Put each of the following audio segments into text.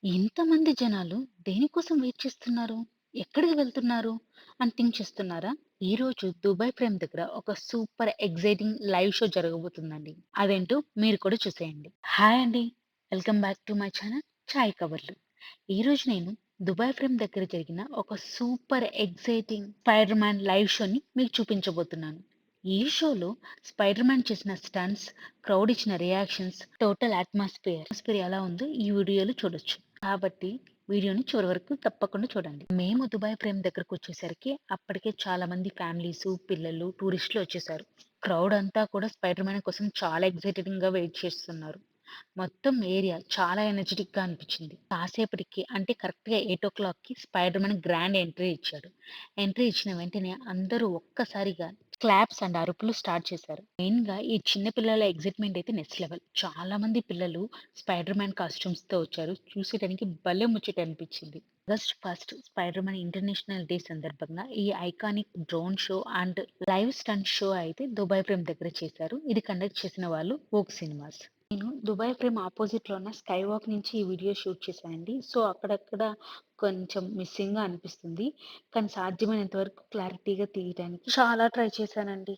ఇంతమంది జనాలు దేనికోసం వెయిట్ చేస్తున్నారు? ఎక్కడికి వెళ్తున్నారు? అని థింక్ చేస్తున్నారా? ఈరోజు దుబాయ్ ప్రేమ్ దగ్గర ఒక సూపర్ ఎక్సైటింగ్ లైవ్ షో జరగబోతుందండి. అదేంటో మీరు కూడా చూసేయండి. హాయ్ అండి. Welcome back to my channel Chai Kaburlu. ఈరోజు నేను దుబాయ్ ప్రేమ్ దగ్గర జరిగిన ఒక super exciting Spider Man live షోని మీకు చూపించబోతున్నాను. ఈ షోలో స్పైడర్ మ్యాన్ చేసిన స్టంట్స్, క్రౌడ్ ఇచ్చిన రియాక్షన్స్, టోటల్ అట్మాస్ఫియర్ ఎలా ఉందో ఈ వీడియోలో చూడొచ్చు. కాబట్టి వీడియోని చివరి వరకు తప్పకుండా చూడండి. మేము దుబాయ్ ప్రేమ్ దగ్గరకు వచ్చేసరికి అప్పటికే చాలా మంది ఫ్యామిలీస్, పిల్లలు, టూరిస్టులు వచ్చేసారు. క్రౌడ్ అంతా కూడా స్పైడర్ మ్యాన్ కోసం చాలా ఎక్సైటెడ్ గా వెయిట్ చేస్తున్నారు. మొత్తం ఏరియా చాలా ఎనర్జిటిక్ గా అనిపించింది. కాసేపటికి అంటే కరెక్ట్ గా 8:00కి స్పైడర్ మ్యాన్ గ్రాండ్ ఎంట్రీ ఇచ్చాడు. ఎంట్రీ ఇచ్చిన వెంటనే అందరూ ఒక్కసారిగా క్లాప్స్ అండ్ అరుపులు స్టార్ట్ చేశారు. మెయిన్ గా ఈ చిన్న పిల్లల ఎగ్జైట్మెంట్ అయితే నెక్స్ట్ లెవెల్. చాలా మంది పిల్లలు స్పైడర్ మ్యాన్ కాస్ట్యూమ్స్ తో వచ్చారు. చూసేటానికి భలే ముచ్చట అనిపించింది. August 1 spider man international day సందర్భంగా ఈ iconic drone show and live stunt show అయితే దుబాయ్ ప్రేమ్ దగ్గర చేశారు. ఇది కండక్ట్ చేసిన వాళ్ళు వోక్ సినిమాస్. నేను దుబాయ్ ప్రేమ్ ఆపోజిట్ లో ఉన్న స్కై వాక్ నుంచి ఈ వీడియో షూట్ చేశానండి. సో అక్కడక్కడ కొంచెం మిస్సింగ్ గా అనిపిస్తుంది. కానీ సాధ్యమైనంత వరకు క్లారిటీగా తీయడానికి చాలా ట్రై చేశానండి.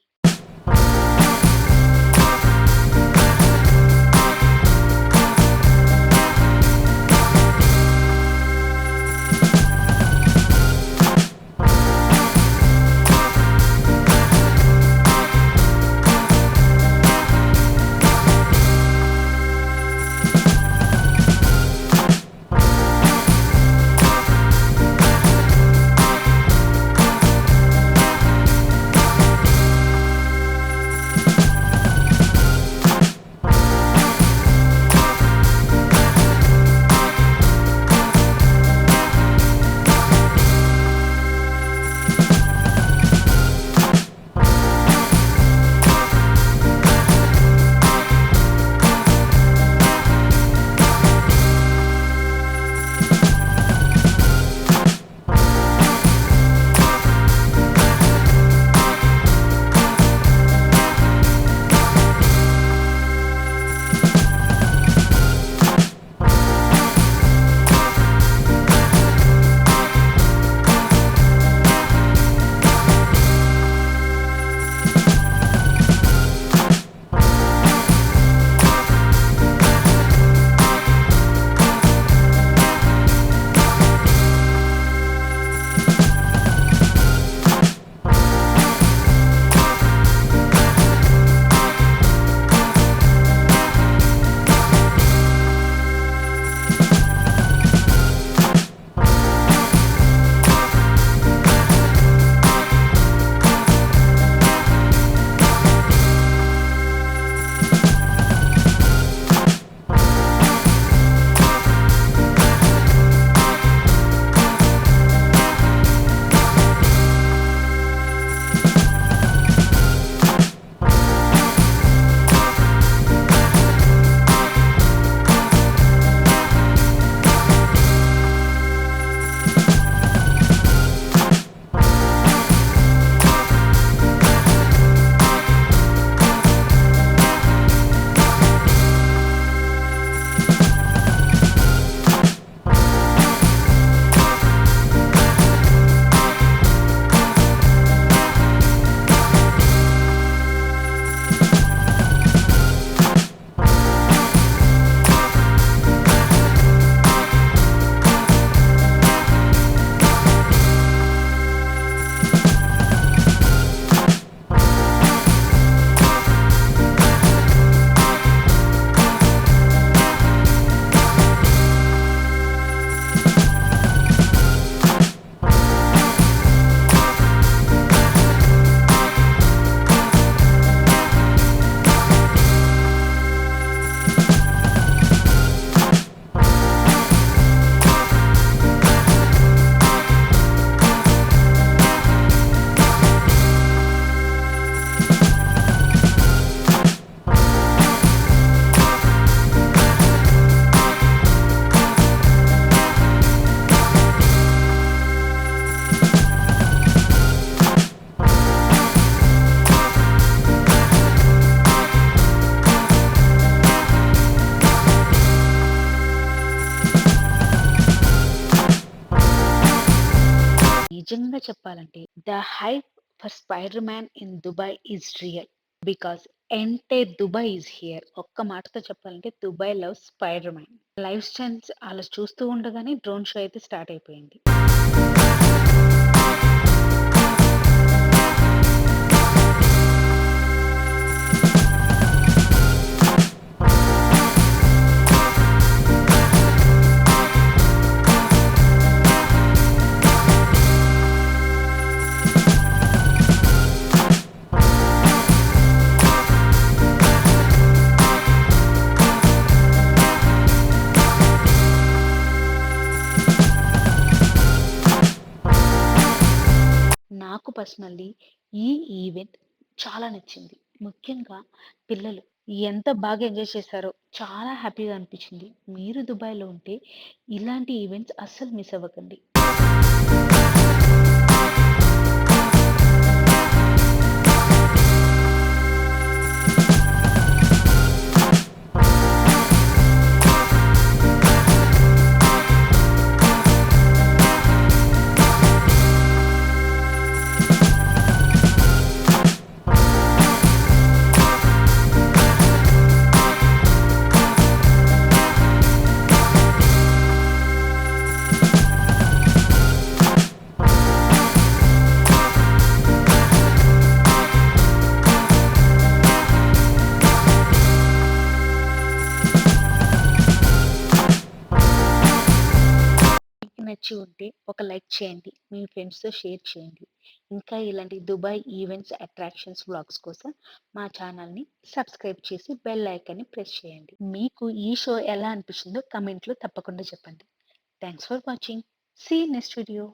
నిజంగా చెప్పాలంటే the hype for 'spider man' in Dubai is real. Because entire Dubai is here. ఒక్క మాటతో చెప్పాలంటే Dubai loves 'spider Man.' Live styles అలా చూస్తూ ఉండగానే డ్రోన్ షో అయితే స్టార్ట్ అయిపోయింది. నాకు పర్సనల్లీ ఈ ఈవెంట్ చాలా నచ్చింది. ముఖ్యంగా పిల్లలు ఎంత బాగా ఎంజాయ్ చేశారో చాలా హ్యాపీగా అనిపించింది. మీరు దుబాయ్‌లో ఉంటే ఇలాంటి ఈవెంట్స్ అస్సలు మిస్ అవ్వకండి. మీకు నచ్చి ఉంటే ఒక లైక్ చేయండి. మీ ఫ్రెండ్స్‌తో షేర్ చేయండి. ఇంకా ఇలాంటి దుబాయ్ ఈవెంట్స్, అట్రాక్షన్స్ వ్లాగ్స్ కోసం మా ఛానల్‌ని సబ్స్క్రైబ్ చేసి బెల్ ఐకాన్‌ని ప్రెస్ చేయండి. మీకు ఈ షో ఎలా అనిపించిందో కామెంట్‌లో తప్పకుండా చెప్పండి. Thanks for watching. See you next video.